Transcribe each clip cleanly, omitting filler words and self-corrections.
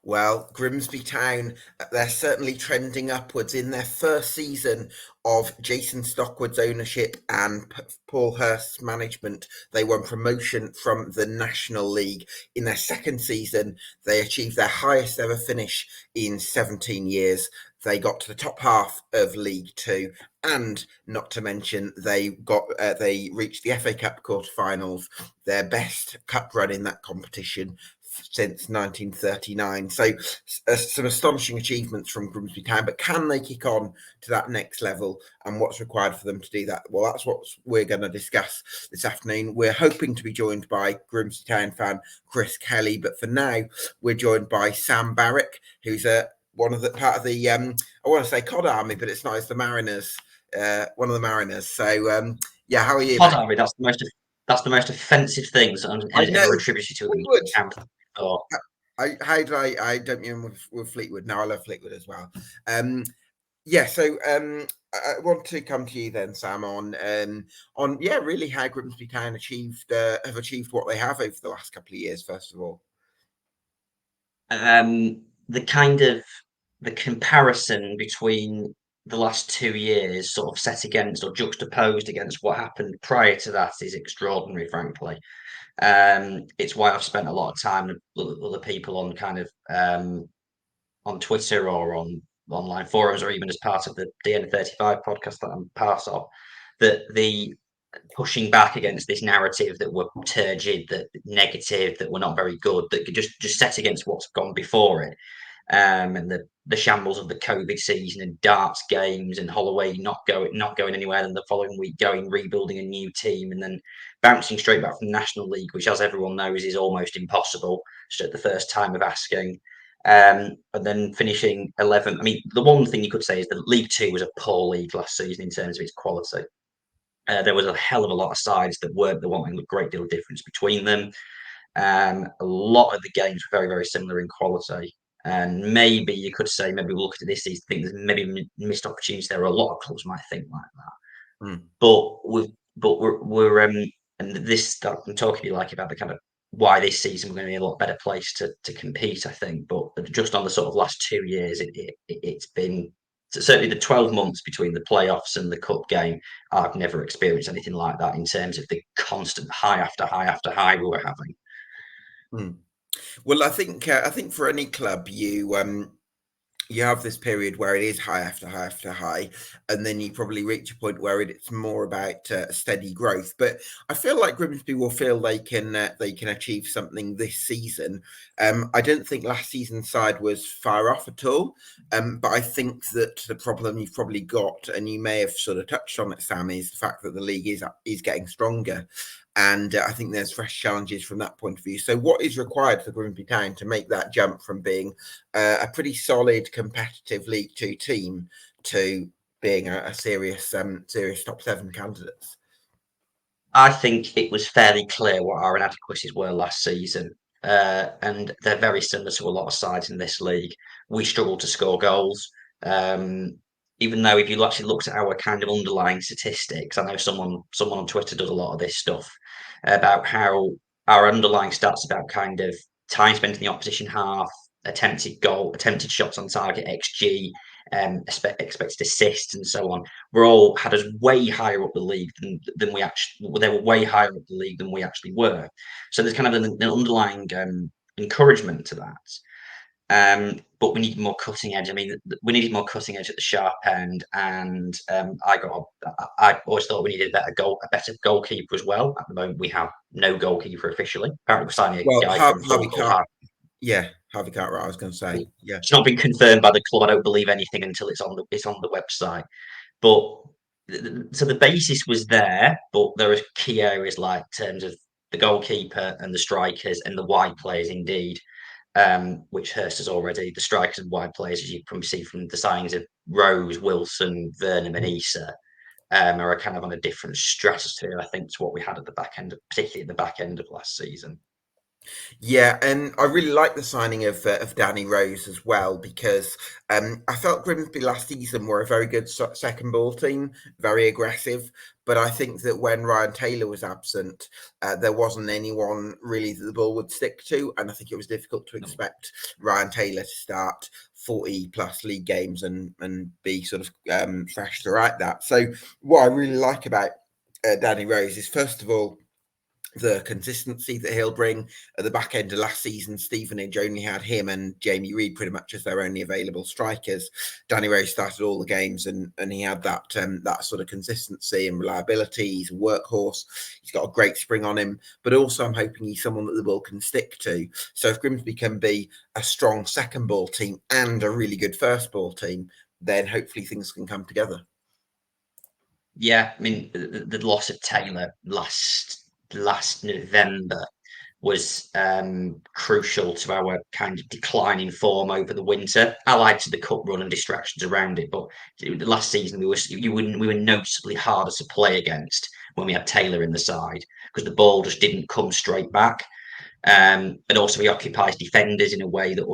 Well, Grimsby Town, they're certainly trending upwards in their first season of Jason Stockwood's ownership and Paul Hurst's management. They won promotion from the National League. In their second season, they achieved their highest ever finish in 17 years. They got to the top half of League Two, and not to mention they reached the FA Cup quarter-finals, their best cup run in that competition since 1939. So some astonishing achievements from Grimsby Town, but can they kick on to that next level, and what's required for them to do that? Well, that's what we're going to discuss this afternoon. We're hoping to be joined by Grimsby Town fan Chris Kelly, but for now we're joined by Sam Barrick, who's one of the part of the I want to say Cod Army, but it's not. It's the Mariners, one of the Mariners. So yeah, how are you, Pod mate? Army, that's the most offensive thing that I has know, ever attributed to a Fleetwood. counter. Or How did I don't mean with Fleetwood. No, I love Fleetwood as well. Yeah, so I want to come to you then, Sam, on yeah, really how Grimsby Town have achieved what they have over the last couple of years. First of all, the kind of the comparison between the last 2 years, sort of set against or juxtaposed against what happened prior to that, is extraordinary, frankly. It's why I've spent a lot of time with other people on on Twitter or on online forums, or even as part of the DN35 podcast that I'm part of, that the pushing back against this narrative that we're turgid, that negative, that we're not very good, that could just set against what's gone before it, and the shambles of the COVID season and darts games and Holloway not going anywhere, and the following week going rebuilding a new team and then bouncing straight back from the National League, which, as everyone knows, is almost impossible just at the first time of asking. And then finishing 11th. I mean, the one thing you could say is that League Two was a poor league last season in terms of its quality. There was a hell of a lot of sides that weren't the one, a great deal of difference between them. A lot of the games were very, very similar in quality. And maybe you could say, maybe we'll look at this season, think there's maybe missed opportunities there. A lot of clubs might think like that. mm. But we're and this I'm talking to you like about the kind of why this season we're going to be a lot better place to compete, I think. But just on the sort of last 2 years, it's been certainly the 12 months between the playoffs and the cup game. I've never experienced anything like that in terms of the constant high after high after high we were having. Mm. Well, I think for any club, you have this period where it is high after high after high, and then you probably reach a point where it's more about steady growth. But I feel like Grimsby will feel they can achieve something this season. I don't think last season's side was far off at all, but I think that the problem you've probably got, and you may have sort of touched on it, Sam, is the fact that the league is getting stronger. And I think there's fresh challenges from that point of view. So, what is required for Grimsby Town to make that jump from being a pretty solid competitive League Two team to being a serious top seven candidates? I think it was fairly clear what our inadequacies were last season, and they're very similar to a lot of sides in this league. We struggle to score goals. Um, Even though if you actually looked at our kind of underlying statistics, I know someone on Twitter does a lot of this stuff about how our underlying stats about kind of time spent in the opposition half, attempted shots on target, XG, expected assists, and so on. We're all had us way higher up the league than we actually. They were way higher up the league than we actually were. So there's kind of an underlying encouragement to that. But we need more cutting edge. I mean, we needed more cutting edge at the sharp end, and I always thought we needed a better goalkeeper as well. At the moment, we have no goalkeeper officially. Apparently, we're signing a Well, guy from Harvey Hull called Carr, Harvey. yeah, Harvey Cartwright. I was going to say, yeah. It's not been confirmed by the club. I don't believe anything until it's on the website. But so the basis was there, but there are key areas like terms of the goalkeeper and the strikers and the wide players indeed, which Hurst has already. The strikers and wide players, as you can see from the signings of Rose, Wilson, Vernon, and Issa, are kind of on a different stratosphere, I think, to what we had at the back end, particularly at the back end of last season. Yeah, and I really like the signing of Danny Rose as well because I felt Grimsby last season were a very good second ball team, very aggressive. But I think that when Ryan Taylor was absent, there wasn't anyone really that the ball would stick to, and I think it was difficult to No. expect Ryan Taylor to start 40 plus league games and be sort of fresh to write that. So what I really like about Danny Rose is first of all the consistency that he'll bring. At the back end of last season, Stevenage only had him and Jamie Reid pretty much as their only available strikers. Danny Rose started all the games, and he had that sort of consistency and reliability. He's a workhorse. He's got a great spring on him, but also I'm hoping he's someone that the ball can stick to. So if Grimsby can be a strong second ball team and a really good first ball team, then hopefully things can come together. Yeah, I mean the loss of Taylor last November was crucial to our kind of decline in form over the winter, allied to the cup run and distractions around it. But the last season we were noticeably harder to play against when we had Taylor in the side because the ball just didn't come straight back. And also he occupies defenders in a way that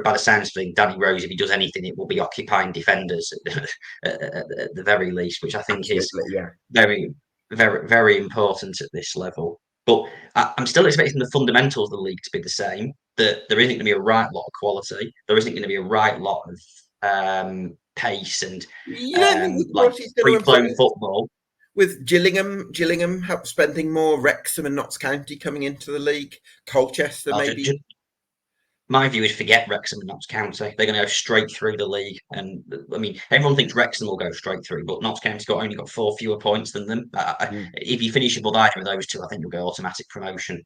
by the sounds of things, Danny Rose, if he does anything, it will be occupying defenders at the very least, which I think is Absolutely, yeah. very, very, very important at this level. But I'm still expecting the fundamentals of the league to be the same. That there isn't going to be a right lot of quality. There isn't going to be a right lot of pace and You don't think the like quality is going free to flowing improve? football. With Gillingham help spending more, Wrexham and Notts County coming into the league, Colchester I'll maybe. My view is forget Wrexham and Notts County. They're going to go straight through the league, and I mean everyone thinks Wrexham will go straight through, but Notts County's only got 4 fewer points than them. Mm, If you finish above either of those two, I think you'll go automatic promotion.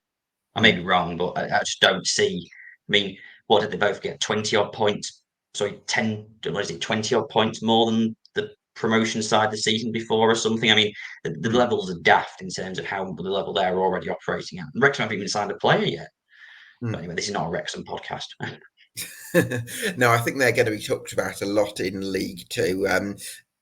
I may mm, be wrong, but I just don't see. I mean, what did they both get? 20 odd points. Sorry, 10. What is it? 20 odd points more than the promotion side the season before or something. I mean, the mm, levels are daft in terms of how the level they're already operating at. And Wrexham haven't even signed a player yet. But mm. anyway, this is not a Wrexham podcast. No, I think they're going to be talked about a lot in League Two.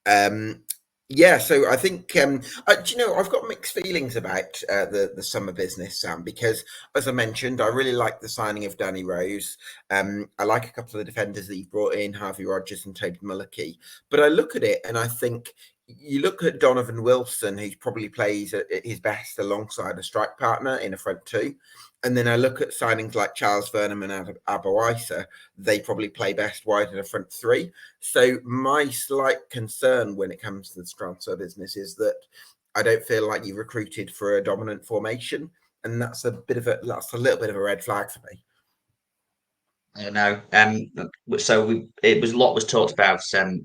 Um, yeah, so I think do you know I've got mixed feelings about the summer business, Sam, because as I mentioned, I really like the signing of Danny Rose. I like a couple of the defenders that you've brought in, Harvey Rogers and Toby Mullicky. But I look at it and I think you look at Donovan Wilson, who probably plays at his best alongside a strike partner in a front two. And then I look at signings like Charles Vernham and Abawaisa, they probably play best wide in a front three. So my slight concern when it comes to the transfer business is that I don't feel like you recruited for a dominant formation, and that's a little bit of a red flag for me. I don't know. It was a lot was talked about.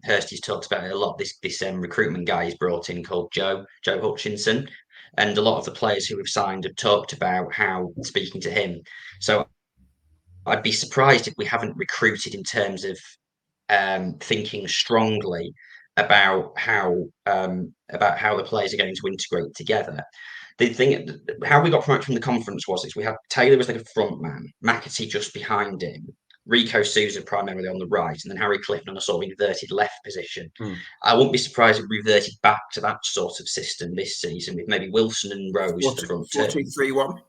Hursty's talked about it a lot. This recruitment guy he's brought in called Joe Hutchinson, and a lot of the players who have signed have talked about how speaking to him. So I'd be surprised if we haven't recruited in terms of thinking strongly about how the players are going to integrate together. The thing, how we got promoted from the conference was is we had Taylor was like a front man, McAtee just behind him, Rico Souza primarily on the right, and then Harry Clifton on a sort of inverted left position. Mm. I wouldn't be surprised if we reverted back to that sort of system this season with maybe Wilson and Rose Four for the two, front four two. two three one.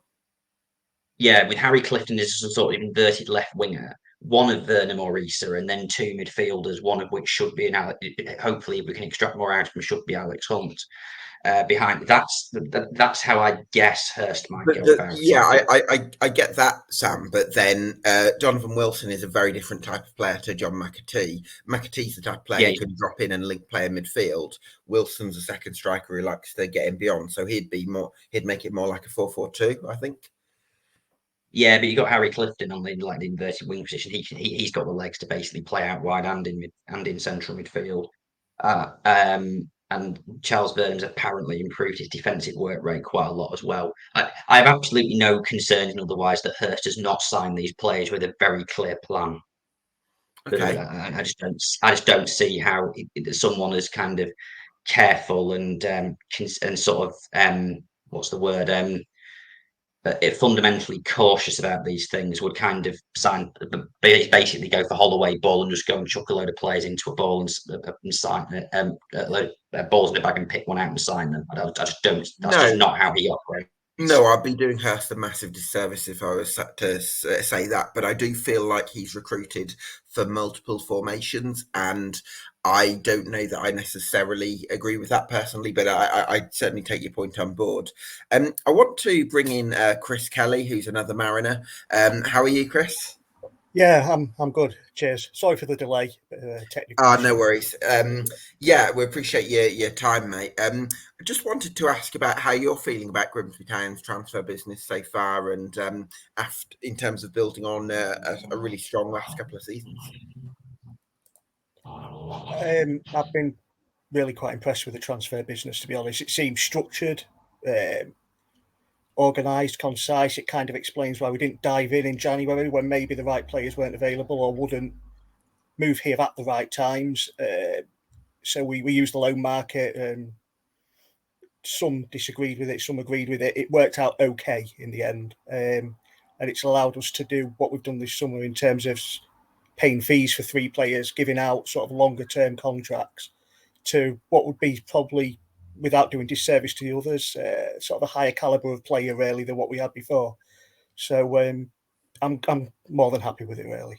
Yeah, with Harry Clifton as some sort of inverted left winger, one of Vernon or Issa, and then two midfielders, one of which should be hopefully, if we can extract more out of him, should be Alex Hunt behind. That's how I guess Hurst might But go about yeah, it. But I get that, Sam. But then Donovan Wilson is a very different type of player to John McAtee. McAtee's the type of player yeah, who can drop in and link play in midfield. Wilson's a second striker who likes to get in beyond. So he'd make it more like a 4-4-2, I think. yeah, but you got Harry Clifton on the inverted wing position. He's got the legs to basically play out wide and in central midfield. And Charles Burnham's apparently improved his defensive work rate quite a lot as well. I have absolutely no concerns in otherwise that Hurst has not signed these players with a very clear plan. Okay. I just don't see how someone as kind of careful and sort of what's the word fundamentally cautious about these things would kind of basically go for Holloway ball and just go and chuck a load of players into a ball and sign a load of balls in the bag and pick one out and sign them. I just don't. That's just No, not how he operates. No, I'd be doing Hurst a massive disservice if I was to say that, but I do feel like he's recruited for multiple formations, and I don't know that I necessarily agree with that personally, but I certainly take your point on board. I want to bring in Chris Kelly, who's another Mariner. How are you, Chris? Yeah, I'm good. Cheers. Sorry for the delay. Technical No issue. worries. Yeah, we appreciate your time, mate. I just wanted to ask about how you're feeling about Grimsby Town's transfer business so far, and after in terms of building on a really strong last couple of seasons. I've been really quite impressed with the transfer business, to be honest. It seems structured, organised, concise. It kind of explains why we didn't dive in January when maybe the right players weren't available or wouldn't move here at the right times. So we used the loan market, and some disagreed with it, some agreed with it. It worked out okay in the end, and it's allowed us to do what we've done this summer in terms of paying fees for three players, giving out sort of longer term contracts to what would be probably, without doing disservice to the others, sort of a higher caliber of player really than what we had before. So I'm more than happy with it really.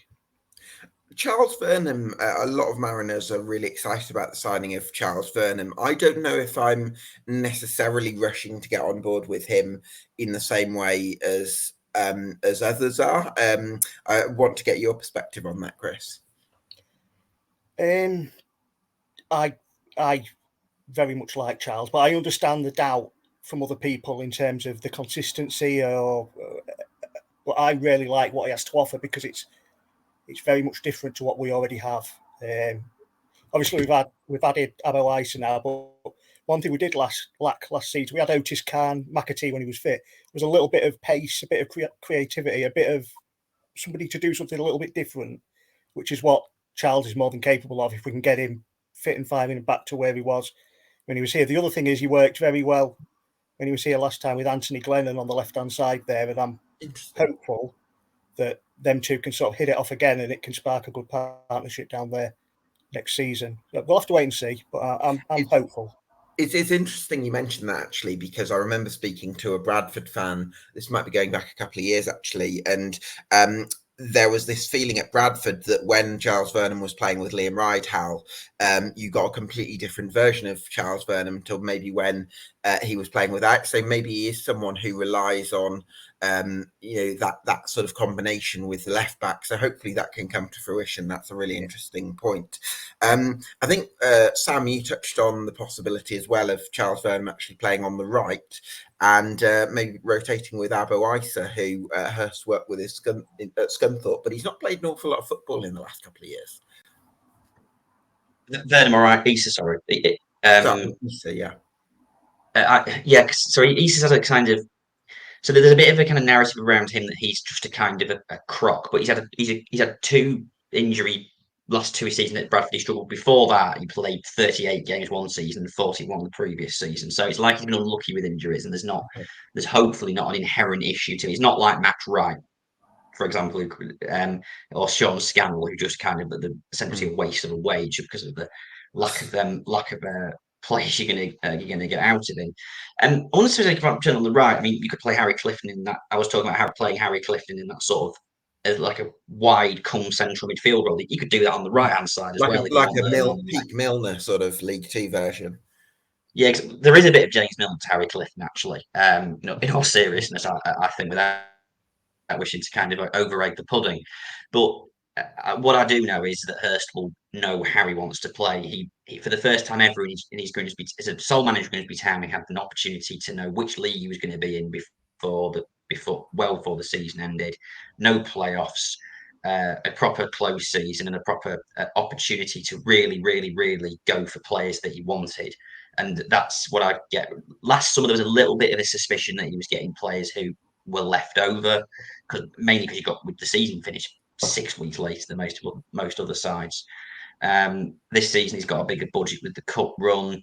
Charles Vernham, a lot of Mariners are really excited about the signing of Charles Vernham. I don't know if I'm necessarily rushing to get on board with him in the same way as others are. I want to get your perspective on that, Chris. Um, I I very much like Charles, but I understand the doubt from other people in terms of the consistency. But I really like what he has to offer because it's very much different to what we already have. Um, Obviously, we've added Abo Isa now, but one thing we did lack last season, we had Otis Khan, McAtee when he was fit. Was a little bit of pace, a bit of creativity, a bit of somebody to do something a little bit different, which is what Charles is more than capable of if we can get him fit and fine and back to where he was when he was here. The other thing is he worked very well when he was here last time with Anthony Glennon on the left hand side there, and I'm Interesting. hopeful that them two can sort of hit it off again and it can spark a good partnership down there next season. We'll have to wait and see, but I'm It's hopeful. it's interesting you mentioned that actually because I remember speaking to a Bradford fan. This might be going back a couple of years actually, and there was this feeling at Bradford that when Charles Vernham was playing with Liam Rydhal, you got a completely different version of Charles Vernham until maybe when he was playing without. So maybe he is someone who relies on that sort of combination with the left back. So hopefully that can come to fruition. That's a really Yeah. interesting point. I think Sam, you touched on the possibility as well of Charles Vernham actually playing on the right and maybe rotating with Abo Isa, who Hurst worked with at Scunthorpe, but he's not played an awful lot of football in the last couple of years. Vernham or Issa, sorry. Sorry, Isa, yeah. Yeah, so Issa's had a kind of so there's a bit of a kind of narrative around him that he's just a kind of a crock, but he's had two injury last two seasons at Bradford. He struggled before that. He played 38 games one season and 41 the previous season. So it's like he's been unlucky with injuries, and there's hopefully not an inherent issue to it. He's not like Matt Wright, for example, or Sean Scannell, who just kind of essentially a waste of a wage because of the lack of players you're gonna get out of him. And I want to say about on the right. I mean, you could play Harry Clifton in that. I was talking about playing Harry Clifton in that sort of as like a wide come central midfield role. You could do that on the right hand side as like well a if you like want a them on the left. Peak Milner sort of League Two version. Yeah, there is a bit of James Milner to Harry Clifton actually. In all seriousness, I think without wishing to kind of overrate the pudding. But what I do know is that Hurst will know how he wants to play. He for the first time ever in his Grimsby as a sole manager of Grimsby Town, he had an opportunity to know which league he was going to be in before the season ended. No playoffs. A proper close season and a proper opportunity to really, really, really go for players that he wanted. And that's what I get. Last summer, there was a little bit of a suspicion that he was getting players who were left over mainly because you got with the season finished 6 weeks later than most other sides. This season he's got a bigger budget with the cup run.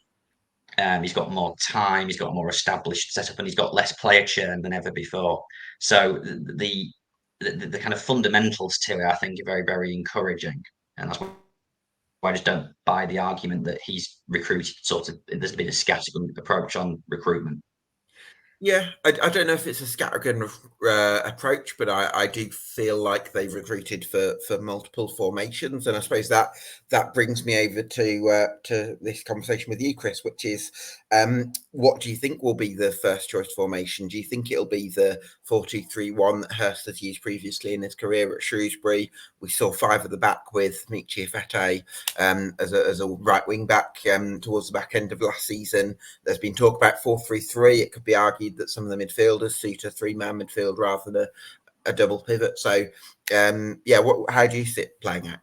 He's got more time. He's got a more established setup, and he's got less player churn than ever before. So the kind of fundamentals to it, I think, are very very encouraging, and that's why I just don't buy the argument that he's recruited. Sort of, there's been a scattergun approach on recruitment. Yeah, I don't know if it's a scattergun approach, but I do feel like they've recruited for multiple formations, and I suppose that brings me over to this conversation with you, Chris, which is what do you think will be the first choice formation? Do you think it'll be the 4-2-3-1 that Hurst has used previously in his career at Shrewsbury? We saw five at the back with Michi Efete as a right wing back towards the back end of last season. There's been talk about 4-3-3. It could be argued that some of the midfielders suit a three-man midfield rather than a double pivot. So, how do you see it playing out?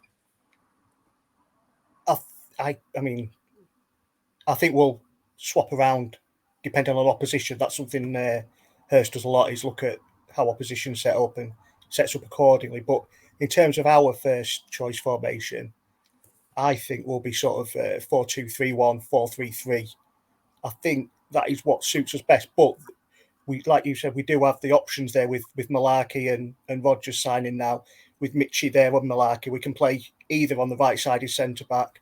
I mean, I think we'll swap around depending on opposition. That's something Hurst does a lot, is look at how opposition set up and sets up accordingly. But in terms of our first choice formation, I think we'll be sort of 4-2-3-1, 4-3-3. I think that is what suits us best. But we, like you said, we do have the options there with Malarkey and Rogers signing now. With Michi there on Malarkey, we can play either on the right side as centre back,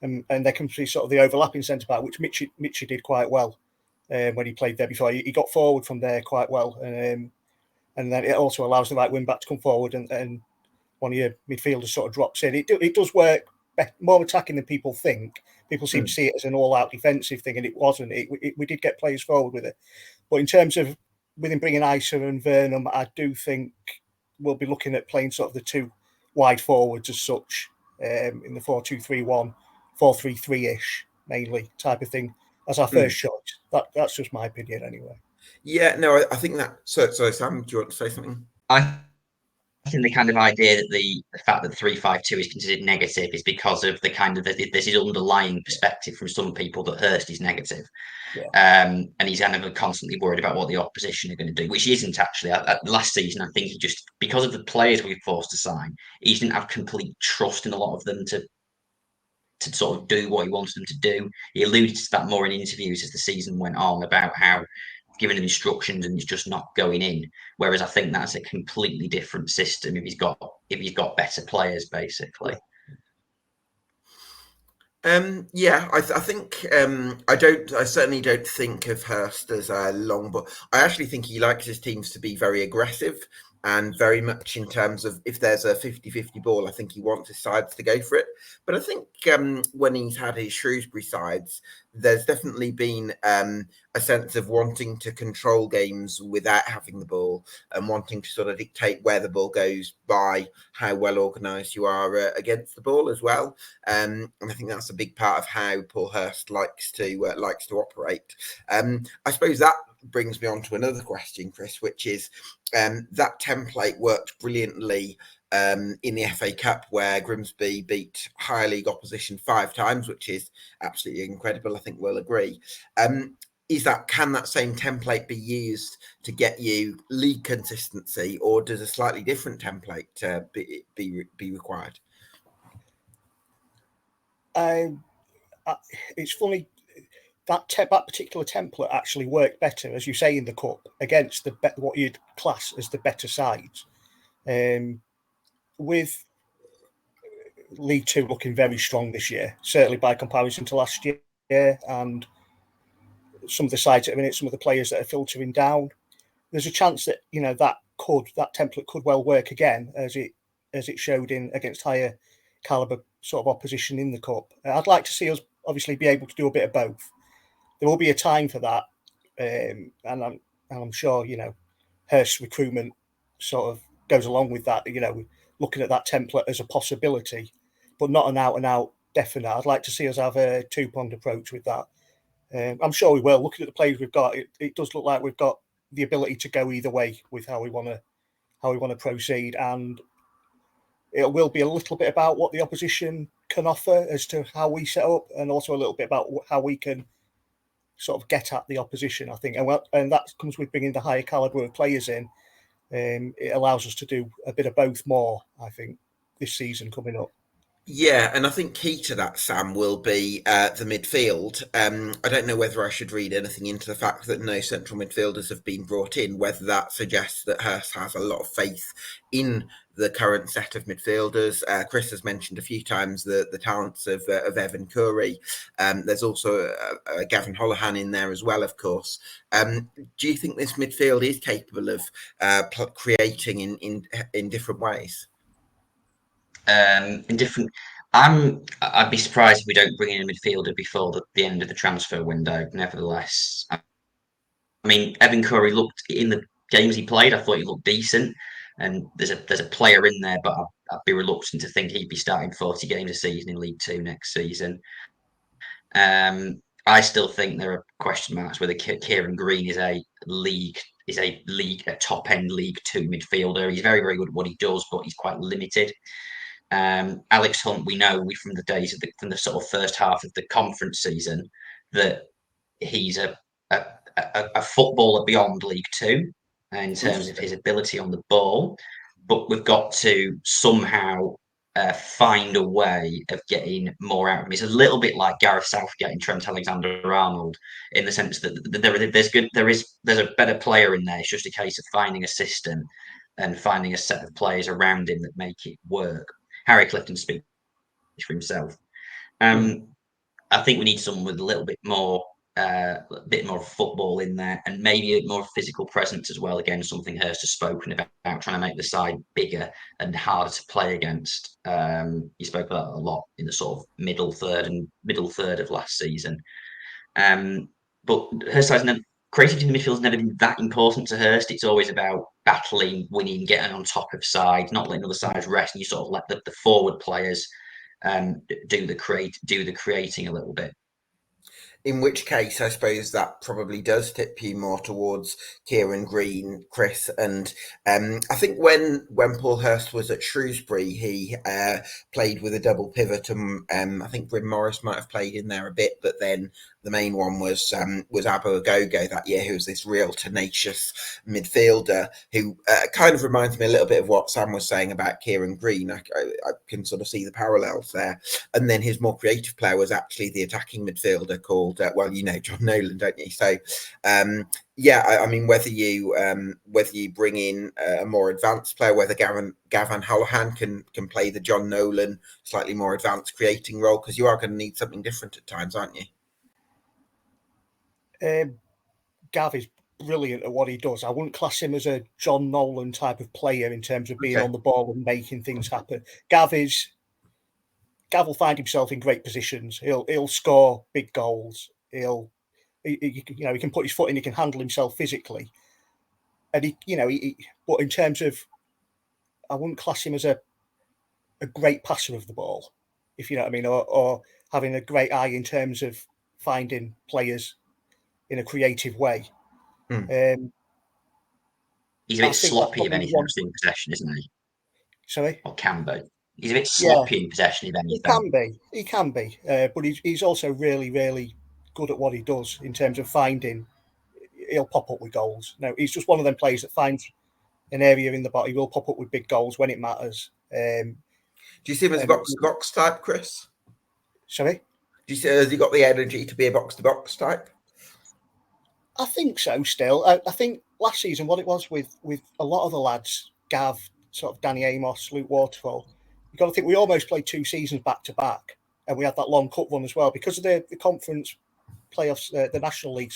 and there can be sort of the overlapping centre back, which Michi did quite well when he played there before. He got forward from there quite well, and then it also allows the right wing back to come forward, and one of your midfielders sort of drops in. It does work more attacking than people think. People seem to see it as an all-out defensive thing, and it wasn't. We did get players forward with it. But in terms of with him bringing Isa and Vernum, I do think we'll be looking at playing sort of the two wide forwards as such in the 4-2-3-1, 4-3-3-ish mainly type of thing as our first choice. That's just my opinion anyway. Yeah, no, I think that. So, Sam, do you want to say something? I think the kind of idea that the fact that 3-5-2 is considered negative is because of the kind of this is underlying perspective from some people that Hurst is negative. Yeah. And he's kind of constantly worried about what the opposition are going to do, which he isn't actually. Last season, I think he just, because of the players we were forced to sign, he didn't have complete trust in a lot of them to sort of do what he wanted them to do. He alluded to that more in interviews as the season went on about how giving him instructions and it's just not going in. Whereas I think that's a completely different system if he's got better players, basically. I think I certainly don't think of Hurst as a long ball. I actually think he likes his teams to be very aggressive and very much in terms of if there's a 50-50 ball, I think he wants his sides to go for it. But I think when he's had his Shrewsbury sides, there's definitely been a sense of wanting to control games without having the ball and wanting to sort of dictate where the ball goes by how well organised you are against the ball as well. And I think that's a big part of how Paul Hurst likes to operate. I suppose that brings me on to another question, Chris, which is that template worked brilliantly in the FA Cup, where Grimsby beat higher league opposition 5 times, which is absolutely incredible. I think we'll agree. Can that same template be used to get you league consistency, or does a slightly different template be required? It's funny that particular template actually worked better, as you say, in the cup against what you'd class as the better sides. With League Two looking very strong this year, certainly by comparison to last year, and some of the sides at the minute, some of the players that are filtering down, there's a chance that that template could well work again, as it showed in against higher caliber sort of opposition in the cup. I'd like to see us obviously be able to do a bit of both. There will be a time for that, and I'm sure Hurst's recruitment sort of goes along with that. Looking at that template as a possibility, but not an out and out definite. I'd like to see us have a 2-pronged approach with that. I'm sure we will. Looking at the players we've got, it does look like we've got the ability to go either way with how we want to proceed, and it will be a little bit about what the opposition can offer as to how we set up, and also a little bit about how we can sort of get at the opposition, I think. And that comes with bringing the higher caliber of players in. It allows us to do a bit of both more, I think, this season coming up. Yeah, and I think key to that, Sam, will be the midfield. I don't know whether I should read anything into the fact that no central midfielders have been brought in, whether that suggests that Hurst has a lot of faith in the current set of midfielders. Chris has mentioned a few times the talents of Evan Curry. There's also Gavin Holohan in there as well, of course. Do you think this midfield is capable of creating in different ways? In different. I'd be surprised if we don't bring in a midfielder before the end of the transfer window. Nevertheless, I mean, Evan Curry looked in the games he played. I thought he looked decent, and there's a player in there, but I'd be reluctant to think he'd be starting 40 games a season in League Two next season. I still think there are question marks whether Kieran Green a top end League Two midfielder. He's very very good at what he does, but he's quite limited. Alex Hunt, we know from the days from the sort of first half of the conference season that he's a footballer beyond League Two in terms of his ability on the ball. But we've got to somehow find a way of getting more out of him. It's a little bit like Gareth Southgate and Trent Alexander-Arnold in the sense that there's a better player in there. It's just a case of finding a system and finding a set of players around him that make it work. Harry Clifton speaks for himself. I think we need someone with a bit more football in there, and maybe a more physical presence as well. Again, something Hurst has spoken about trying to make the side bigger and harder to play against. He spoke about that a lot in the sort of middle third of last season. But Hurst has never creativity in the midfield has never been that important to Hurst. It's always about battling, winning, getting on top of sides, not letting other sides rest, and you sort of let the forward players do the creating a little bit. In which case, I suppose that probably does tip you more towards Kieran Green, Chris. And I think when Paul Hurst was at Shrewsbury, he played with a double pivot, and I think Bryn Morris might have played in there a bit, but then the main one was Abo Agogo that year, who was this real tenacious midfielder who kind of reminds me a little bit of what Sam was saying about Kieran Green. I can sort of see the parallels there. And then his more creative player was actually the attacking midfielder called, John Nolan, don't you? So, I mean, whether you bring in a more advanced player, whether Gavin Holohan can play the John Nolan slightly more advanced creating role, because you are going to need something different at times, aren't you? Gav is brilliant at what he does. I wouldn't class him as a John Nolan type of player in terms of being on the ball and making things happen. Gav will find himself in great positions. He'll score big goals. He can put his foot in. He can handle himself physically. And but in terms of, I wouldn't class him as a great passer of the ball, if you know what I mean, or having a great eye in terms of finding players in a creative way. He's a bit sloppy if anything in possession, isn't he? Sorry? Or can be. He's a bit sloppy in possession if anything. He can be. But he's also really, really good at what he does in terms of finding. He'll pop up with goals. No, he's just one of them players that finds an area in the body. He will pop up with big goals when it matters. Do you see him as a box-to-box type, Chris? Sorry? Do you see, has he got the energy to be a box-to-box type? I think so still. I think last season what it was with a lot of the lads, Gav, sort of Danny Amos, Luke Waterfall, you've got to think we almost played 2 seasons back-to-back, and we had that long cup run as well. Because of the conference playoffs, the National League,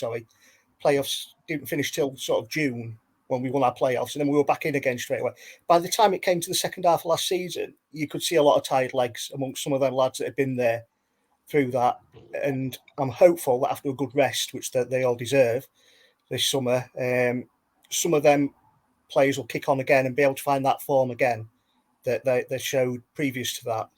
playoffs didn't finish till sort of June when we won our playoffs, and then we were back in again straight away. By the time it came to the second half of last season, you could see a lot of tired legs amongst some of them lads that had been there through that. And I'm hopeful that after a good rest, which they all deserve this summer, some of them players will kick on again and be able to find that form again that they showed previous to that.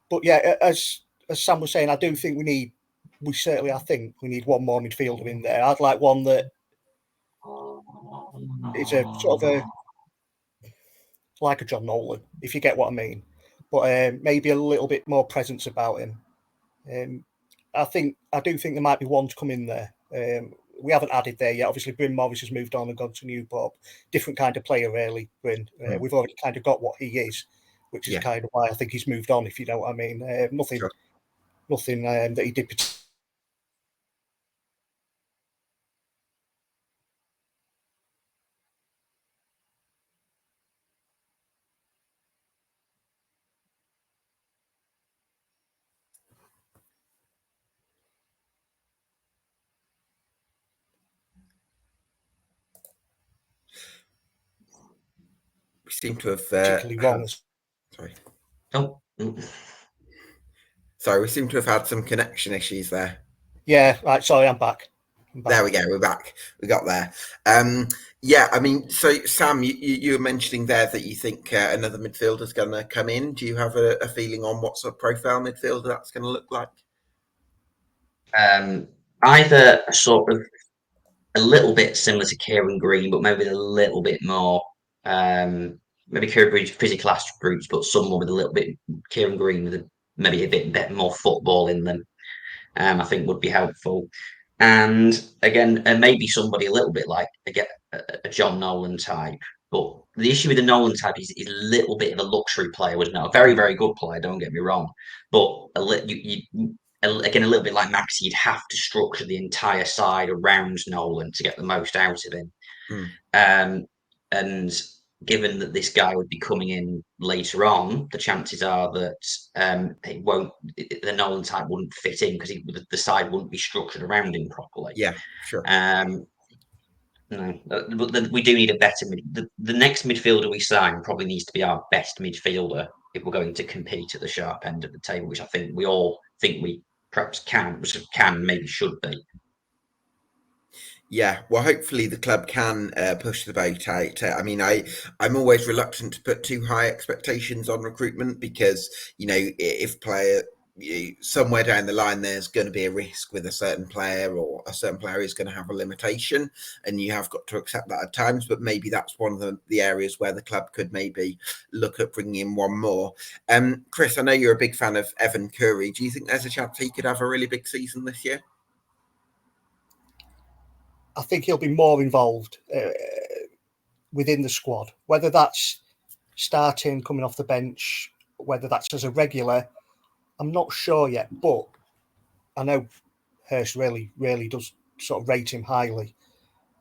But yeah, as Sam was saying, I do think I think we need one more midfielder in there. I'd like one that is a sort of like a John Nolan, if you get what I mean, but maybe a little bit more presence about him. I do think there might be one to come in there. We haven't added there yet. Obviously, Bryn Morris has moved on and gone to Newport. Different kind of player, really, Bryn. We've already kind of got what he is. which is kind of why I think he's moved on, if you know what I mean. Nothing that he did. We seem to have particularly wrong. Sorry. Oh. Sorry, we seem to have had some connection issues there. Yeah, right. Sorry, I'm back. There we go. We're back. We got there. Yeah, I mean, so Sam, you were mentioning there that you think another midfielder's going to come in. Do you have a feeling on what sort of profile midfielder that's going to look like? Either a sort of a little bit similar to Kieran Green, but maybe a little bit more. Maybe Kieran Green's physical attributes, but someone with a little bit Kieran Green with maybe a bit more football in them. I think would be helpful. And again, maybe somebody a little bit like a John Nolan type. But the issue with the Nolan type is he's a little bit of a luxury player, wasn't it? A very, very good player, don't get me wrong. But again, a little bit like Maxi, you'd have to structure the entire side around Nolan to get the most out of him. And given that this guy would be coming in later on, the chances are that the Nolan type wouldn't fit in because the side wouldn't be structured around him properly. Yeah, sure. No, but we do need a better the next midfielder we sign probably needs to be our best midfielder if we're going to compete at the sharp end of the table, which I think we all think we perhaps maybe should be. Yeah, well, hopefully the club can push the boat out. I mean, I'm always reluctant to put too high expectations on recruitment because, if player somewhere down the line there's going to be a risk with a certain player, or a certain player is going to have a limitation, and you have got to accept that at times. But maybe that's one of the areas where the club could maybe look at bringing in one more. Chris, I know you're a big fan of Evan Curry. Do you think there's a chance he could have a really big season this year? I think he'll be more involved within the squad, whether that's starting, coming off the bench, whether that's as a regular. I'm not sure yet, but I know Hurst really, really does sort of rate him highly.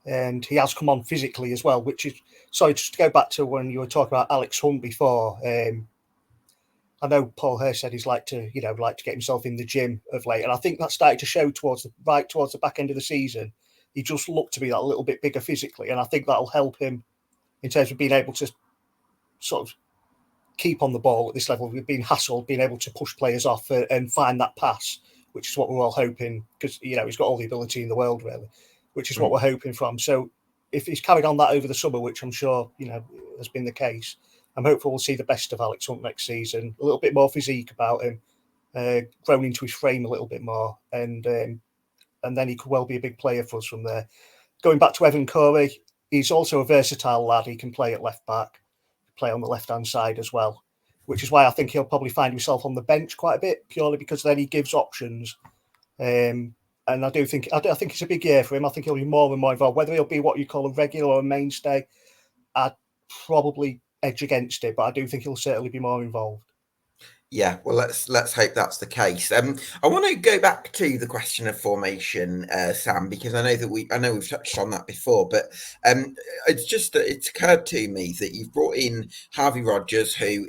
And he has come on physically as well, which is, sorry, just to go back to when you were talking about Alex Hunt before. I know Paul Hurst said he's like to get himself in the gym of late. And I think that started to show towards the back end of the season. He just looked to be that little bit bigger physically. And I think that'll help him in terms of being able to sort of keep on the ball at this level, being hassled, being able to push players off and find that pass, which is what we're all hoping, because he's got all the ability in the world, really, which is what we're hoping from. So if he's carried on that over the summer, which I'm sure has been the case, I'm hopeful we'll see the best of Alex Hunt next season. A little bit more physique about him, grown into his frame a little bit more, and then he could well be a big player for us from there. Going back to Evan Curry, he's also a versatile lad. He can play at left back, play on the left-hand side as well, which is why I think he'll probably find himself on the bench quite a bit, purely because then he gives options. And I think it's a big year for him. I think he'll be more and more involved. Whether he'll be what you call a regular or a mainstay, I'd probably edge against it, but I do think he'll certainly be more involved. Yeah, well, let's hope that's the case. I want to go back to the question of formation, Sam, because I know we've touched on that before, but it's occurred to me that you've brought in Harvey Rodgers, who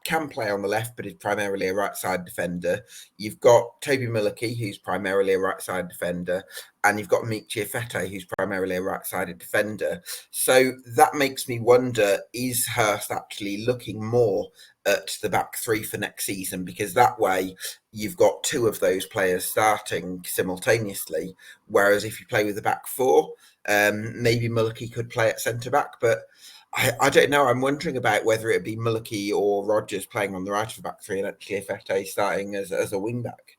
can play on the left, but is primarily a right side defender. You've got Toby Mullicky, who's primarily a right side defender, and you've got Michi Fete, who's primarily a right sided defender. So that makes me wonder: is Hurst actually looking more at the back three for next season? Because that way you've got two of those players starting simultaneously, whereas if you play with the back four, maybe Mullicky could play at centre back, but I don't know. I'm wondering about whether it'd be Mullicky or Rodgers playing on the right of the back three and actually Fete starting as a wing back.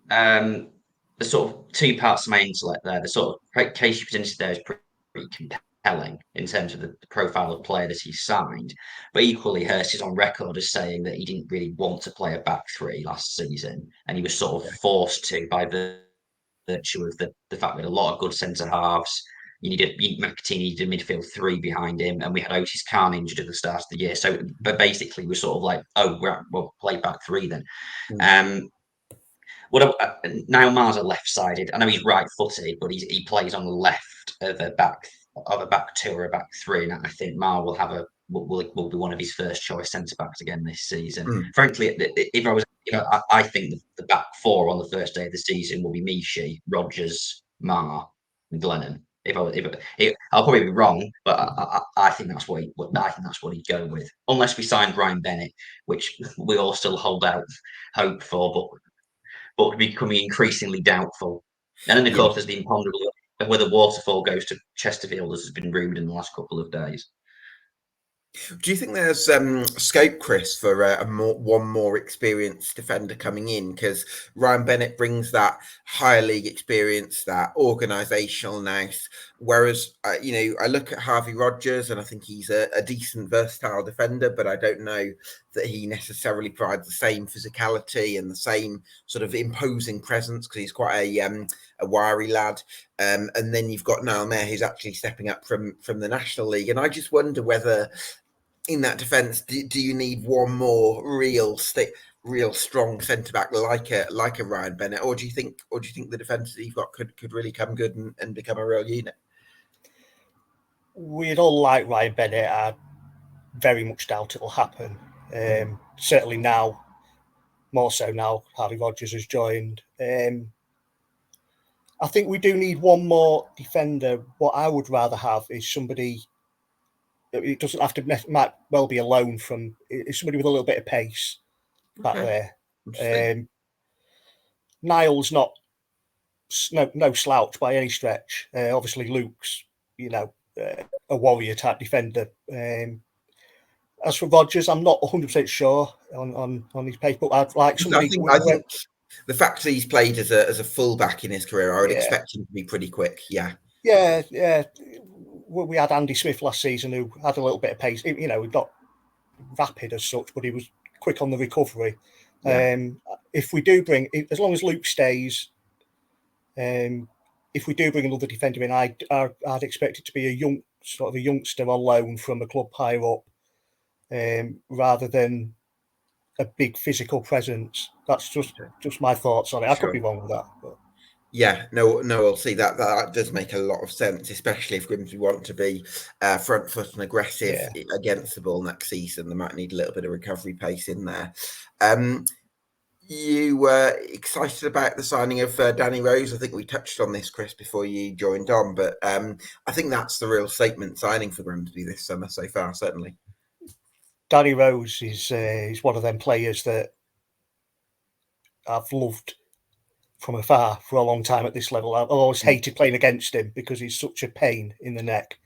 The sort of two parts of my intellect there, the sort of case you presented there is pretty compelling in terms of the profile of player that he's signed. But equally, Hurst is on record as saying that he didn't really want to play a back three last season, and he was sort of forced to by virtue of the fact that a lot of good centre halves McAtee needed a midfield three behind him, and we had Otis Khan injured at the start of the year. So, but basically, we're sort of like, oh, we'll play back three then. Niall Maher's left-sided. I know he's right-footed, but he plays on the left of a back two or a back three, and I think Maher will be one of his first choice centre backs again this season. Frankly, if I was, I think the back four on the first day of the season will be Mishi, Rodgers, Maher, and Glennon. I'll probably be wrong, but I think that's what he'd go with, unless we signed Ryan Bennett, which we all still hold out hope for, but becoming increasingly doubtful. And then, of course, there's the imponderable of whether Waterfall goes to Chesterfield, as has been rumored in the last couple of days. Do you think there's scope, Chris, for one more experienced defender coming in? Because Ryan Bennett brings that higher league experience, that organisational nous. Whereas, I look at Harvey Rodgers and I think he's a decent, versatile defender, but I don't know that he necessarily provides the same physicality and the same sort of imposing presence, because he's quite a wiry lad. And then you've got Niall Maher, who's actually stepping up from the National League. And I just wonder whether, in that defence, do you need one more real strong centre back like a Ryan Bennett, or do you think the defence that you've got could really come good and become a real unit? We'd all like Ryan Bennett. I very much doubt it'll happen. Certainly now, more so now Harvey Rodgers has joined. I think we do need one more defender. What I would rather have is somebody. It doesn't have to, might well be a loan from. It's somebody with a little bit of pace back there. Niall's not no slouch by any stretch. Obviously, Luke's a warrior type defender. As for Rodgers, I'm not 100% sure on his pace, but I'd like somebody. I think the fact that he's played as a fullback in his career, I would expect him to be pretty quick. Yeah. We had Andy Smith last season, who had a little bit of pace. Not rapid as such, but he was quick on the recovery. If we do bring, as long as Luke stays, if we do bring another defender in, I'd expect it to be a youngster on loan from a club higher up, rather than a big physical presence. That's just my thoughts on it. I could be wrong with that, but. Yeah, no, I'll see that does make a lot of sense, especially if Grimsby want to be front foot and aggressive against the ball next season. They might need a little bit of recovery pace in there. You were excited about the signing of Danny Rose. I think we touched on this, Chris, before you joined on, but I think that's the real statement signing for Grimsby this summer so far, certainly. Danny Rose is one of them players that I've loved from afar for a long time at this level. I've always hated playing against him because he's such a pain in the neck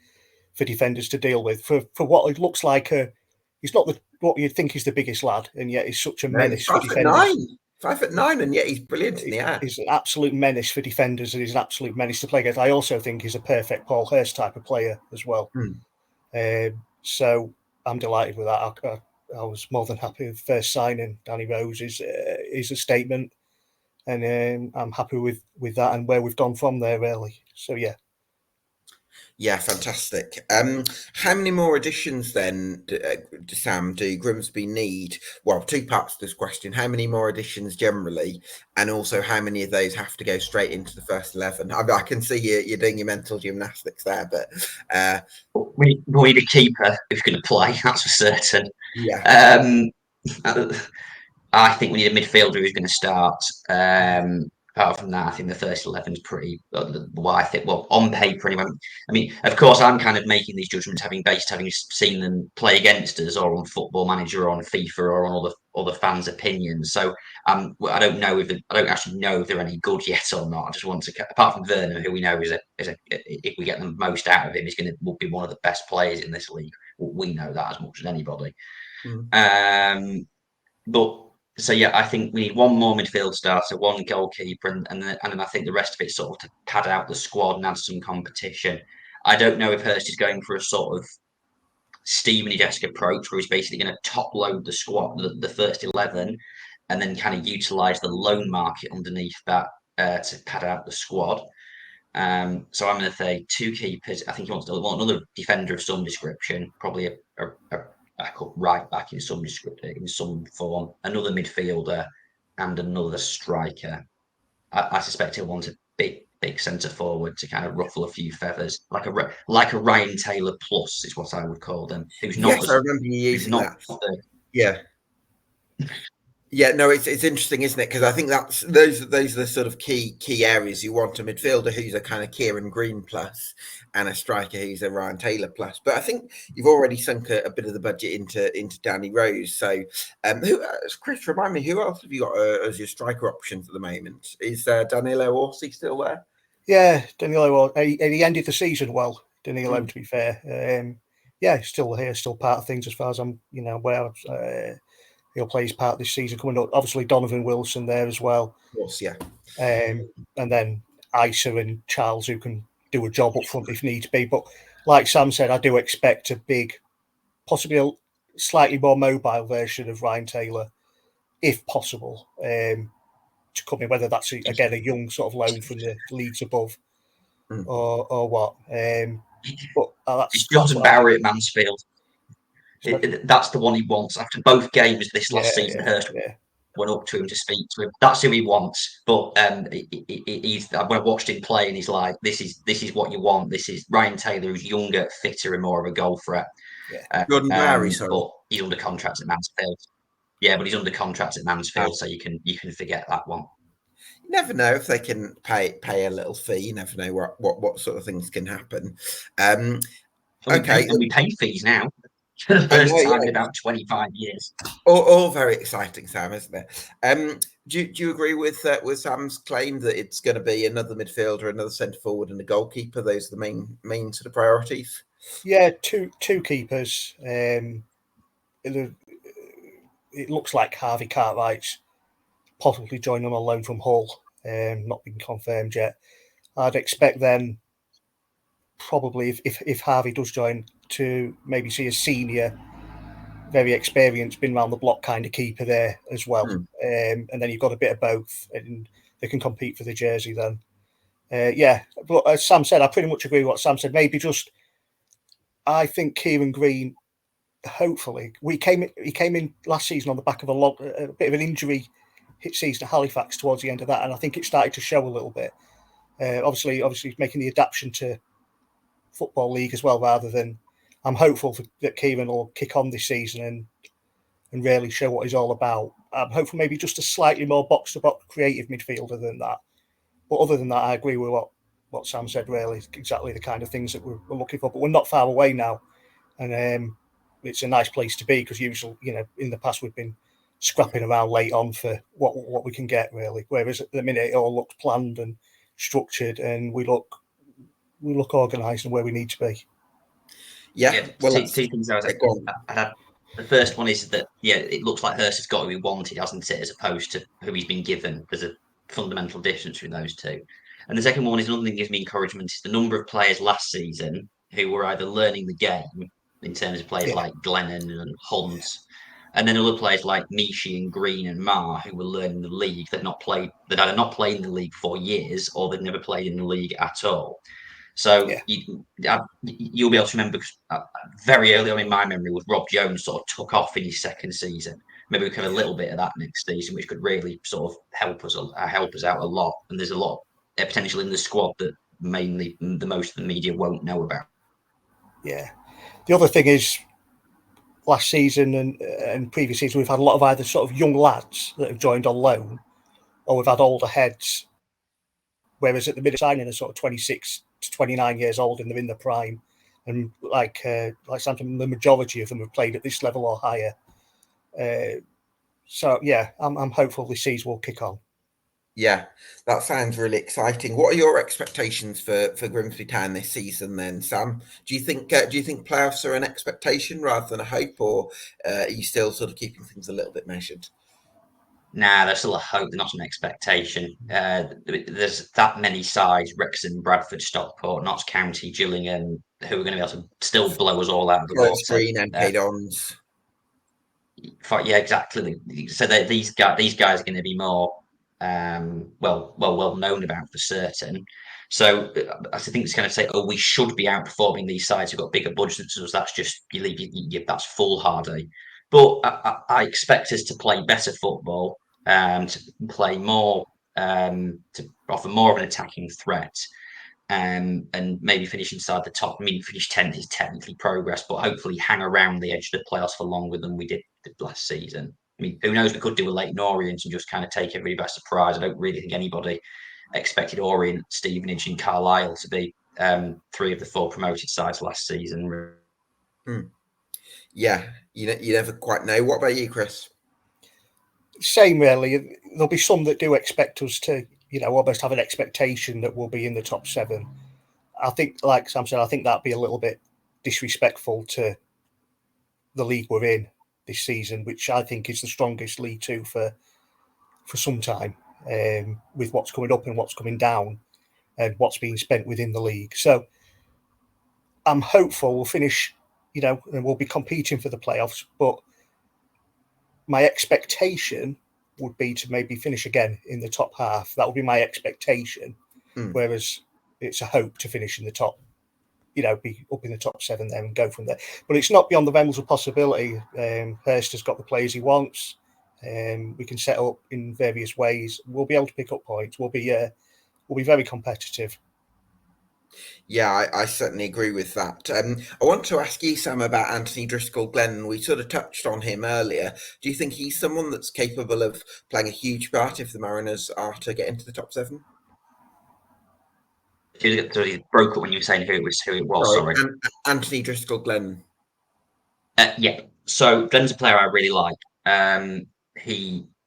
for defenders to deal with. For what it looks like, he's not what you'd think is the biggest lad, and yet he's such a menace for defenders. 5'9", and yet he's brilliant in the air. He's an absolute menace for defenders, and he's an absolute menace to play against. I also think he's a perfect Paul Hurst type of player as well. So I'm delighted with that. I was more than happy with the first signing. Danny Rose is a statement. And I'm happy with that and where we've gone from there, really. So, Yeah, fantastic. How many more additions then, Sam, do Grimsby need? Well, two parts to this question. How many more additions generally? And also, how many of those have to go straight into the first 11? I can see you're doing your mental gymnastics there, but... we need a keeper who's going to play, that's for certain. Yeah. I think we need a midfielder who's going to start. Apart from that, I think the first 11 is pretty. On paper anyway. I mean, of course, I'm kind of making these judgments having seen them play against us, or on Football Manager, or on FIFA, or on other fans' opinions. So I don't actually know if they're any good yet or not. I just want to, apart from Vernon, who we know is if we get the most out of him, will be one of the best players in this league. We know that as much as anybody. I think we need one more midfield starter, one goalkeeper, and then I think the rest of it sort of to pad out the squad and add some competition. I don't know if Hurst is going for a sort of Stevenage-esque approach, where he's basically going to top load the squad, the first 11, and then kind of utilise the loan market underneath that to pad out the squad. So I'm going to say 2 keepers. I think he wants another defender of some description, probably a backup right back in some form, another midfielder, and another striker. I suspect he'll want a big centre forward to kind of ruffle a few feathers, like a Ryan Taylor plus is what I would call them. Yes, I remember you using that. Yeah. Yeah, no, it's interesting, isn't it? Because I think those are the sort of key areas. You want a midfielder who's a kind of Kieran Green plus, and a striker who's a Ryan Taylor plus. But I think you've already sunk a bit of the budget into Danny Rose. So, Chris, remind me, who else have you got as your striker options at the moment? Is Danilo Orsi still there? Yeah, Danilo. He ended the season well. Danilo, to be fair, yeah, he's still here, still part of things as far as I'm, aware. He'll play his part this season coming up. Obviously, Donovan Wilson there as well. Of course, yeah. And then Isa and Charles, who can do a job up front if need be. But like Sam said, I do expect a big, possibly a slightly more mobile version of Ryan Taylor, if possible, to come in, whether that's, again, a young sort of loan from the leagues above or what. But It's Jordan Barrick at Mansfield. That's the one he wants. After both games this last season, Hurst went up to him to speak to him. That's who he wants. But he's. When I watched him play, and he's like, "This is what you want. This is Ryan Taylor, who's younger, fitter, and more of a goal threat." Jordan Barry, sorry. But he's under contract at Mansfield. Yeah, but he's under contract at Mansfield, so you can forget that one. You never know if they can pay a little fee. You never know what sort of things can happen. Okay, and we pay fees now. For the first time in about 25 years. All very exciting, Sam, isn't it? Do you agree with Sam's claim that it's going to be another midfielder, another centre forward, and a goalkeeper? Those are the main sort of priorities. Yeah, two keepers. It looks like Harvey Cartwright's possibly joining on loan from Hull. Not been confirmed yet. I'd expect them probably, if Harvey does join, to maybe see a senior, very experienced, been around the block kind of keeper there as well. And then you've got a bit of both, and they can compete for the jersey then. But as Sam said, I pretty much agree with what Sam said. Maybe just, I think Kieran Green, hopefully, he came in last season on the back of a bit of an injury hit season at Halifax towards the end of that, and I think it started to show a little bit. Obviously making the adaptation to Football League as well, rather than, I'm hopeful that Kieran will kick on this season and really show what he's all about. I'm hopeful maybe just a slightly more box-to-box creative midfielder than that. But other than that, I agree with what Sam said, really, exactly the kind of things that we're looking for. But we're not far away now. And it's a nice place to be, because usually, in the past we've been scrapping around late on for what we can get, really. Whereas at the minute it all looks planned and structured, and we look organised and where we need to be. Yeah, well, two things I had. The first one is that, it looks like Hurst has got who he wanted, hasn't it, as opposed to who he's been given. There's a fundamental difference between those two. And the second one is, another thing that gives me encouragement, is the number of players last season who were either learning the game, in terms of players like Glennon and Hunt, and then other players like Mishi and Green and Marr, who were learning the league, that either not played in the league for years, or they've never played in the league at all. So you'll be able to remember, because very early on in my memory was Rob Jones sort of took off in his second season. Maybe we could have a little bit of that next season, which could really sort of help us out a lot. And there's a lot of potential in the squad that mainly the most of the media won't know about. Yeah. The other thing is, last season and previous season, we've had a lot of either sort of young lads that have joined on loan, or we've had older heads. Whereas at the minute, signing are sort of 26 to 29 years old, and they're in the prime. And like Sam, the majority of them have played at this level or higher. I'm hopeful this season will kick on. Yeah, that sounds really exciting. What are your expectations for Grimsby Town this season then, Sam? Do you think playoffs are an expectation rather than a hope, or are you still sort of keeping things a little bit measured? Nah, there's still a hope, not an expectation. There's that many sides: Wrexham, Bradford, Stockport, Notts County, Gillingham, who are going to be able to still blow us all out of the water. Green, MK Dons. Yeah, exactly. So these guys are going to be more well known about, for certain. So I think it's going to say, oh, we should be outperforming these sides who've got bigger budgets than us. That's just that's foolhardy. But I expect us to play better football, to play more, to offer more of an attacking threat, and maybe finish inside the top. I mean, finish 10th is technically progress, but hopefully hang around the edge of the playoffs for longer than we did last season. I mean, who knows? We could do a Leyton Orient and just kind of take everybody by surprise. I don't really think anybody expected Orient, Stevenage, and Carlisle to be 3 of the 4 promoted sides last season. Yeah, you never quite know. What about you, Chris? Same, really. There'll be some that do expect us to, almost have an expectation that we'll be in the top 7. I think, like Sam said, I think that'd be a little bit disrespectful to the league we're in this season, which I think is the strongest League Two for some time, with what's coming up and what's coming down and what's being spent within the league. So I'm hopeful we'll finish, and we'll be competing for the playoffs, but my expectation would be to maybe finish again in the top half. That would be my expectation. Whereas it's a hope to finish in the top, be up in the top 7 there and go from there. But it's not beyond the realms of possibility. Hurst has got the players he wants. We can set up in various ways. We'll be able to pick up points. We'll be very competitive. Yeah, I certainly agree with that. I want to ask you, Sam, about Anthony Driscoll-Glennon. We sort of touched on him earlier. Do you think he's someone that's capable of playing a huge part if the Mariners are to get into the top 7? You broke up when you were saying who it was. Sorry. Anthony Driscoll-Glennon. Yeah. So Glenn's a player I really like.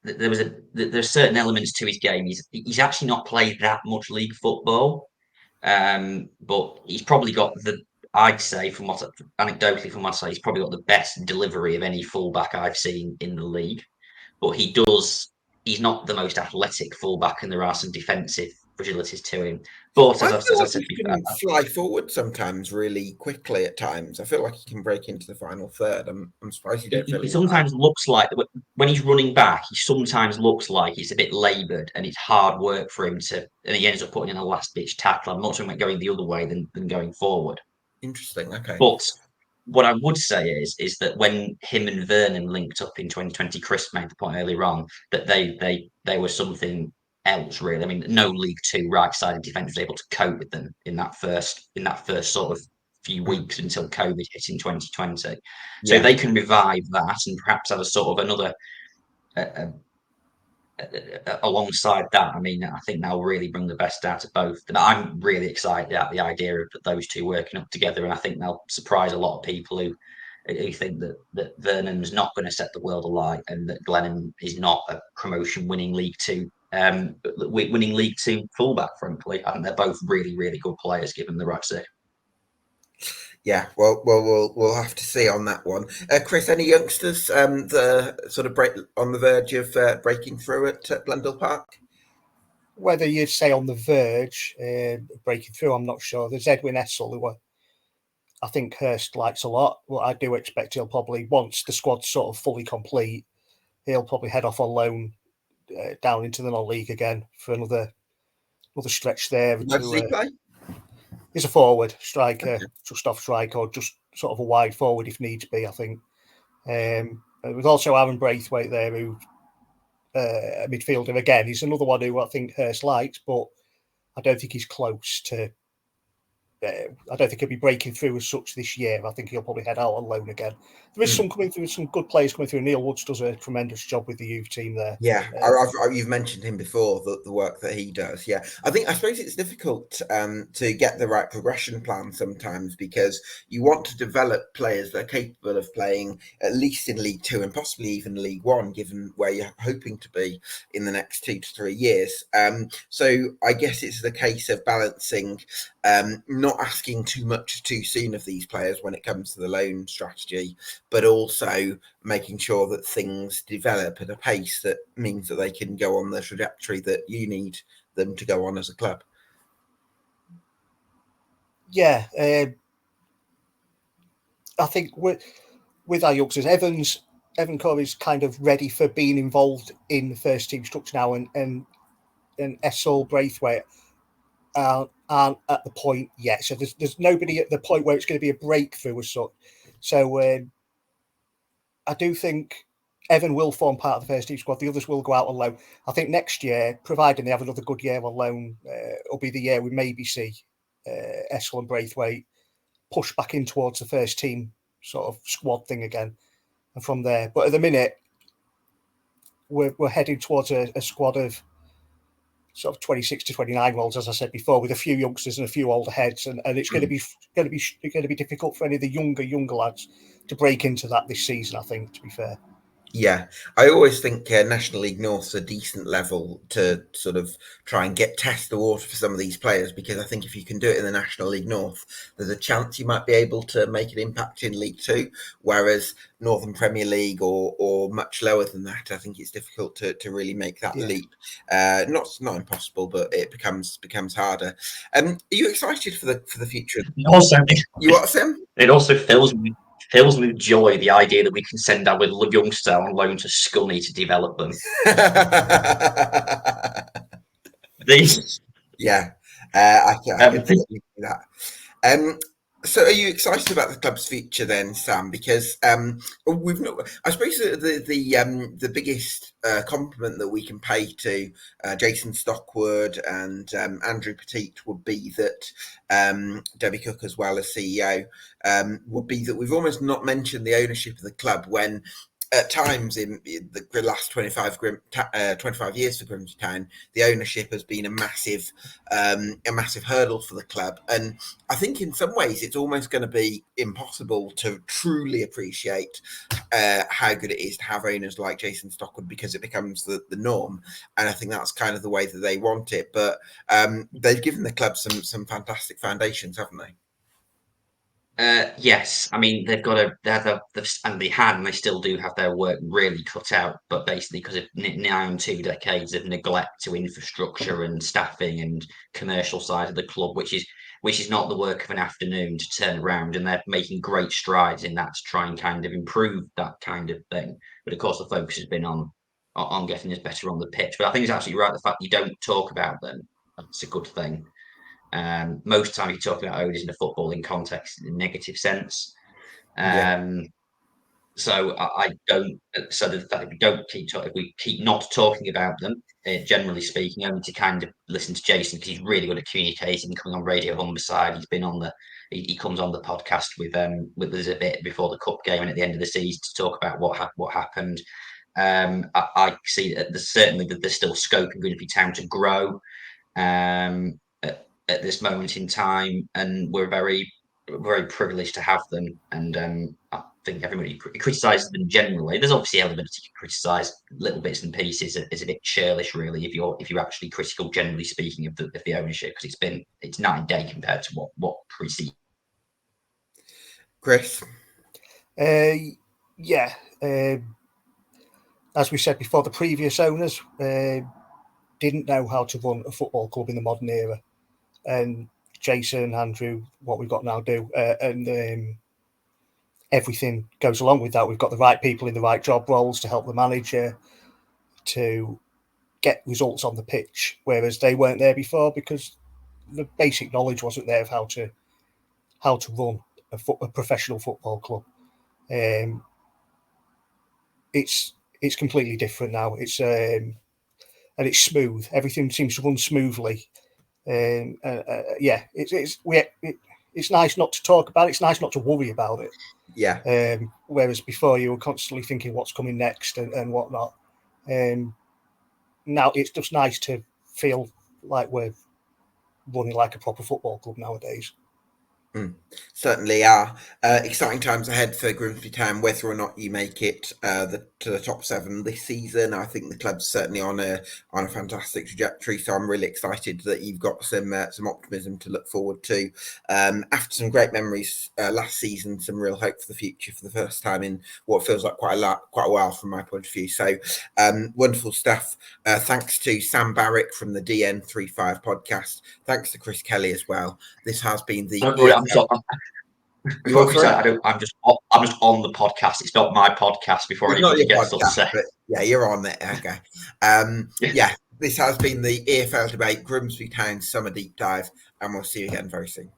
There's certain elements to his game. He's actually not played that much league football, but he's probably got I'd say anecdotally from what I say, he's probably got the best delivery of any fullback I've seen in the league. But he's not the most athletic fullback, and there are some defensive fragilities to him. But I feel like said he can fly forward sometimes really quickly at times. I feel like he can break into the final third. I'm surprised you don't feel he sometimes looks like, when he's running back, he sometimes looks like he's a bit laboured, and it's hard work for him and he ends up putting in a last ditch tackle. I'm not talking about going the other way than going forward. Interesting. Okay. But what I would say is that when him and Vernon linked up in 2020, Chris made the point earlier on that they were something else, really. I mean, no League Two right-sided defence was able to cope with them in that first sort of few weeks until COVID hit in 2020. So they can revive that and perhaps have a sort of another alongside that. I mean, I think that'll really bring the best out of both. And I'm really excited at the idea of those two working up together. And I think they'll surprise a lot of people who think that Vernon's not going to set the world alight and that Glennon is not a promotion winning League Two fullback. Frankly, I think they're both really, really good players given the right set. Yeah, well, we'll have to see on that one. Chris, any youngsters the sort of on the verge of breaking through at Blundell Park? Whether you'd say on the verge breaking through, I'm not sure. There's Edwin Essel, who I think Hurst likes a lot. Well, I do expect he'll probably, once the squad's sort of fully complete, he'll probably head off on loan down into the non-league again for another stretch there. Where does he play? He's a forward striker, just off strike, or just sort of a wide forward if needs be, I think. There's also Aaron Braithwaite there, who a midfielder again. He's another one who I think Hurst likes, but I don't think he's close to. I don't think he'll be breaking through as such this year. I think he'll probably head out on loan again. There is some coming through, some good players coming through. Neil Woods does a tremendous job with the youth team there. Yeah, you've mentioned him before, the work that he does. Yeah, I suppose it's difficult to get the right progression plan sometimes, because you want to develop players that are capable of playing at least in League Two and possibly even League One, given where you're hoping to be in the next 2 to 3 years. So I guess it's the case of balancing, not asking too much too soon of these players when it comes to the loan strategy, but also making sure that things develop at a pace that means that they can go on the trajectory that you need them to go on as a club. Yeah, I think with our youngsters, Evan Corey's kind of ready for being involved in the first team structure now, and Essel, Braithwaite, aren't at the point yet. So there's nobody at the point where it's going to be a breakthrough as such. So I do think Evan will form part of the first team squad. The others will go out on loan. I think next year, providing they have another good year on loan, will be the year we maybe see Eskil and Braithwaite push back in towards the first team sort of squad thing again. And from there, but at the minute, we're heading towards a squad of sort of 26 to 29-year-olds, as I said before, with a few youngsters and a few older heads, and it's going to be difficult for any of the younger lads to break into that this season. I think, to be fair. Yeah, I always think National League North's a decent level to sort of try and test the water for some of these players, because I think if you can do it in the National League North, there's a chance you might be able to make an impact in League Two, whereas Northern Premier League or much lower than that, I think it's difficult to really make that leap. Not impossible, but it becomes harder. Are you excited for the future? Also, you what, Sam? It also fills me with joy, the idea that we can send our youngster on loan to Scunny to develop them. Yeah, I can see that. So, are you excited about the club's future then, Sam? Because we've not. I suppose the biggest compliment that we can pay to Jason Stockwood and Andrew Petit would be that Debbie Cook, as well as CEO, would be that we've almost not mentioned the ownership of the club when. At times in the last 25 years for Grimsby Town, the ownership has been a massive hurdle for the club, and I think in some ways it's almost going to be impossible to truly appreciate how good it is to have owners like Jason Stockwood, because it becomes the norm, and I think that's kind of the way that they want it. But they've given the club some fantastic foundations, haven't they? Yes, I mean they had, and they still do have their work really cut out. But basically, because of now 2 decades of neglect to infrastructure and staffing and commercial side of the club, which is not the work of an afternoon to turn around, and they're making great strides in that to try and kind of improve that kind of thing. But of course, the focus has been on getting us better on the pitch. But I think it's absolutely right, the fact you don't talk about them. That's a good thing. Most time you talk about owners in a footballing context in a negative sense. So I don't. So the fact that we don't if we keep not talking about them, generally speaking, only to kind of listen to Jason, because he's really good at communicating, coming on Radio Humberside. He's been on he comes on the podcast with us a bit before the cup game and at the end of the season to talk about what happened. I see that there's still scope in Grimsby Town to grow. At this moment in time, and we're very privileged to have them. And I think everybody criticises them generally. There's obviously elements you can criticise, little bits and pieces. Is a bit churlish, really, if you're actually critical, generally speaking, of the ownership, because it's night and day compared to what precedes. Chris, yeah. As we said before, the previous owners didn't know how to run a football club in the modern era. And Jason, Andrew, what we've got now do, and everything goes along with that. We've got the right people in the right job roles to help the manager to get results on the pitch, whereas they weren't there before because the basic knowledge wasn't there of how to run a professional football club. It's completely different now. It's and it's smooth. Everything seems to run smoothly. It's nice not to talk about it. It's nice not to worry about it. Yeah. Whereas before you were constantly thinking what's coming next and whatnot. Now it's just nice to feel like we're running like a proper football club nowadays. Certainly are. Exciting times ahead for Grimsby Town, whether or not you make it to the top 7 this season. I think the club's certainly on a fantastic trajectory, so I'm really excited that you've got some optimism to look forward to. After some great memories last season, some real hope for the future for the first time in what feels like quite a while from my point of view. So wonderful stuff. Thanks to Sam Barrick from the DN35 podcast. Thanks to Chris Kelly as well. This has been the I'm just on the podcast. It's not my podcast. Before anybody gets upset. Yeah, you're on it. Okay. This has been the EFL Debate Grimsby Town Summer Deep Dive, and we'll see you again very soon.